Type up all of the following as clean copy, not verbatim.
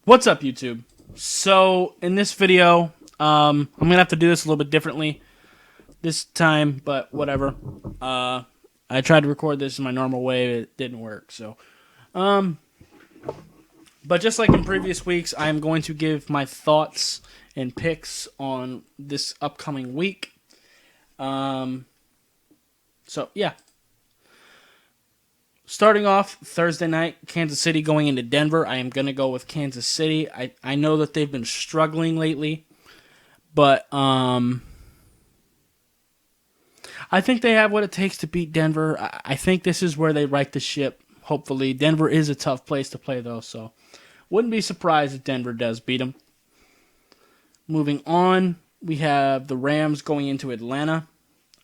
What's up, YouTube? So, in this video, I'm gonna have to do this a little bit differently this time, but whatever. I tried to record this in my normal way, but it didn't work. But just like in previous weeks, I am going to give my thoughts and picks on this upcoming week. Yeah. Starting off Thursday night, Kansas City going into Denver. I am going to go with Kansas City. I know that they've been struggling lately, but I think they have what it takes to beat Denver. I think this is where they right the ship, hopefully. Denver is a tough place to play, though, so wouldn't be surprised if Denver does beat them. Moving on, we have the Rams going into Atlanta.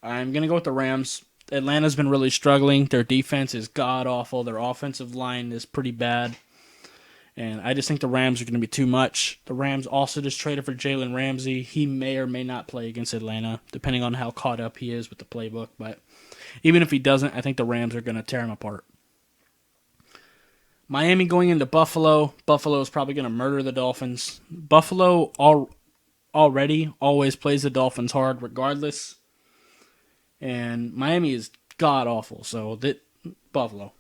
I'm going to go with the Rams. Atlanta's been really struggling. Their defense is god-awful. Their offensive line is pretty bad. And I just think the Rams are going to be too much. The Rams also just traded for Jalen Ramsey. He may or may not play against Atlanta, depending on how caught up he is with the playbook. But even if he doesn't, I think the Rams are going to tear him apart. Miami going into Buffalo. Buffalo is probably going to murder the Dolphins. Buffalo already always plays the Dolphins hard regardless. And Miami is god-awful, so Buffalo.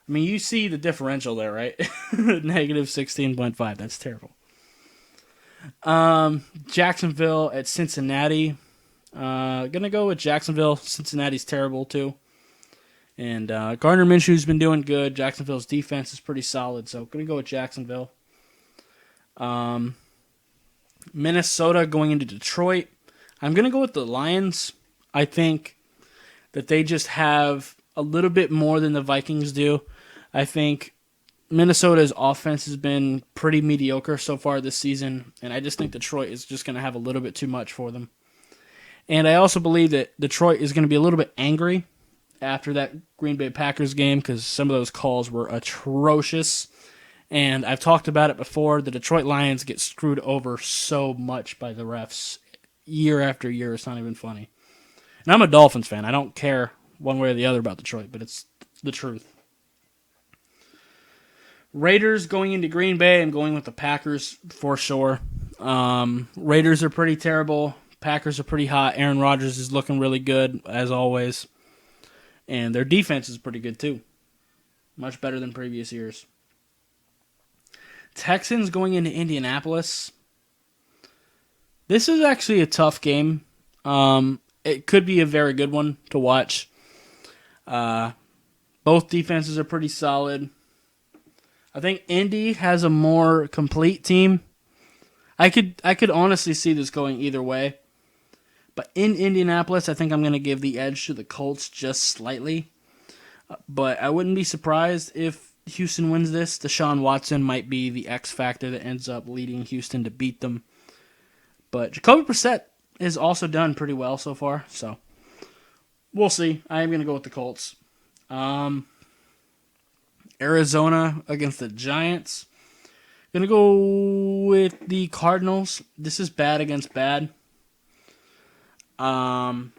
I mean, you see the differential there, right? Negative 16.5. That's terrible. Jacksonville at Cincinnati. Gonna go with Jacksonville. Cincinnati's terrible, too. And Gardner Minshew's been doing good. Jacksonville's defense is pretty solid, so gonna go with Jacksonville. Minnesota going into Detroit. I'm gonna go with the Lions. I think that they just have a little bit more than the Vikings do. I think Minnesota's offense has been pretty mediocre so far this season, and I just think Detroit is just going to have a little bit too much for them. And I also believe that Detroit is going to be a little bit angry after that Green Bay Packers game because some of those calls were atrocious. And I've talked about it before. The Detroit Lions get screwed over so much by the refs year after year. It's not even funny. And I'm a Dolphins fan. I don't care one way or the other about Detroit, but it's the truth. Raiders going into Green Bay. I'm going with the Packers for sure. Raiders are pretty terrible. Packers are pretty hot. Aaron Rodgers is looking really good, as always. And their defense is pretty good, too. Much better than previous years. Texans going into Indianapolis. This is actually a tough game. It could be a very good one to watch. Both defenses are pretty solid. I think Indy has a more complete team. I could honestly see this going either way. But in Indianapolis, I think I'm going to give the edge to the Colts just slightly. But I wouldn't be surprised if Houston wins this. Deshaun Watson might be the X factor that ends up leading Houston to beat them. But Jacoby Brissett has also done pretty well so far, so we'll see. I am going to go with the Colts. Arizona against the Giants. Going to go with the Cardinals. This is bad against bad. I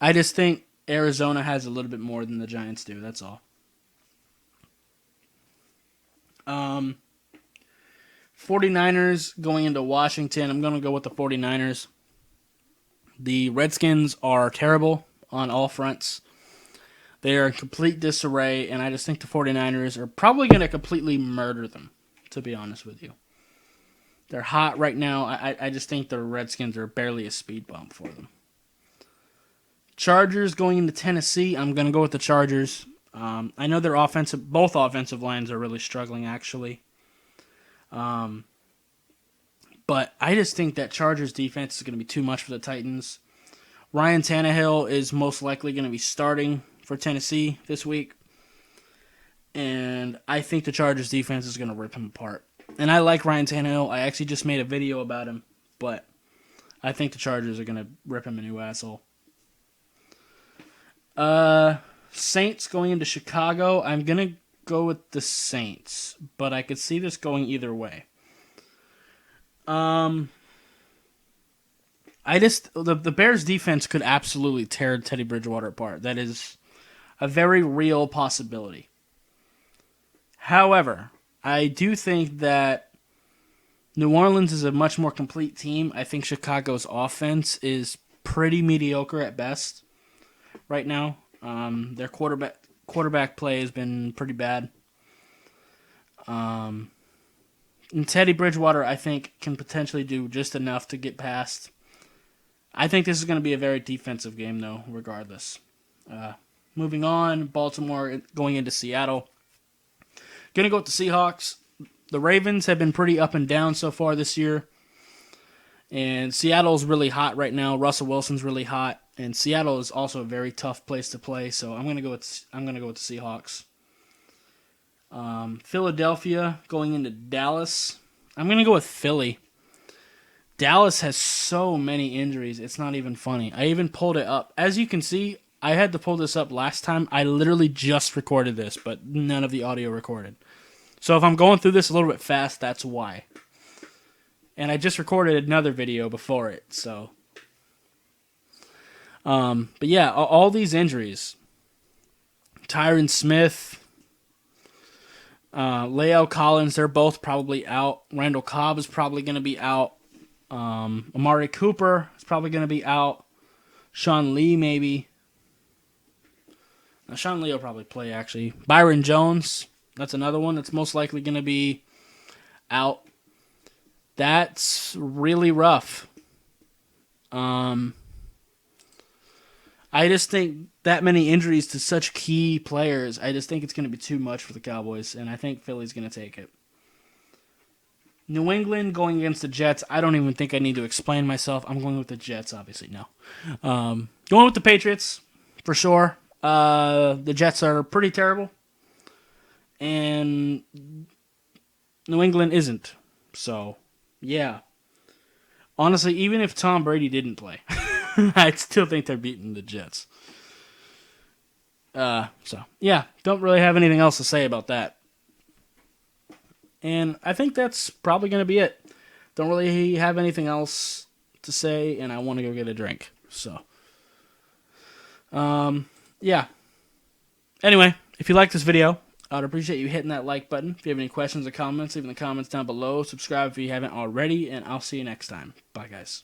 just think Arizona has a little bit more than the Giants do, that's all. 49ers going into Washington. I'm going to go with the 49ers. The Redskins are terrible on all fronts. They are in complete disarray, and I just think the 49ers are probably going to completely murder them, to be honest with you. They're hot right now. I just think the Redskins are barely a speed bump for them. Chargers going into Tennessee. I'm going to go with the Chargers. I know their both offensive lines are really struggling, actually. But I just think that Chargers defense is going to be too much for the Titans. Ryan Tannehill is most likely going to be starting for Tennessee this week. And I think the Chargers defense is going to rip him apart. And I like Ryan Tannehill. I actually just made a video about him. But I think the Chargers are going to rip him a new asshole. Saints going into Chicago. I'm going to go with the Saints. But I could see this going either way. The Bears defense could absolutely tear Teddy Bridgewater apart. That is a very real possibility. However, I do think that New Orleans is a much more complete team. I think Chicago's offense is pretty mediocre at best right now. Their quarterback play has been pretty bad. And Teddy Bridgewater, I think, can potentially do just enough to get past. I think this is going to be a very defensive game, though, regardless. Moving on, Baltimore going into Seattle. Going to go with the Seahawks. The Ravens have been pretty up and down so far this year. And Seattle's really hot right now. Russell Wilson's really hot. And Seattle is also a very tough place to play, so I'm going to go with the Seahawks. Philadelphia going into Dallas. I'm going to go with Philly. Dallas has so many injuries, it's not even funny. I even pulled it up. As you can see, I had to pull this up last time. I literally just recorded this, but none of the audio recorded. So if I'm going through this a little bit fast, that's why. And I just recorded another video before it, so. But yeah, all these injuries. Tyron Smith, La'el Collins, they're both probably out. Randall Cobb is probably going to be out. Amari Cooper is probably going to be out. Sean Lee, maybe. Now, Sean Lee will probably play, actually. Byron Jones, that's another one that's most likely going to be out. That's really rough. I just think that many injuries to such key players, I just think it's going to be too much for the Cowboys, and I think Philly's going to take it. New England going against the Jets, I don't even think I need to explain myself. I'm going with the Jets, obviously, no. Going with the Patriots, for sure. The Jets are pretty terrible, and New England isn't. So, yeah. Honestly, even if Tom Brady didn't play, I still think they're beating the Jets. So, yeah, don't really have anything else to say about that. And I think that's probably going to be it. Don't really have anything else to say, and I want to go get a drink. So, yeah. Anyway, if you like this video, I'd appreciate you hitting that like button. If you have any questions or comments, leave in the comments down below. Subscribe if you haven't already, and I'll see you next time. Bye, guys.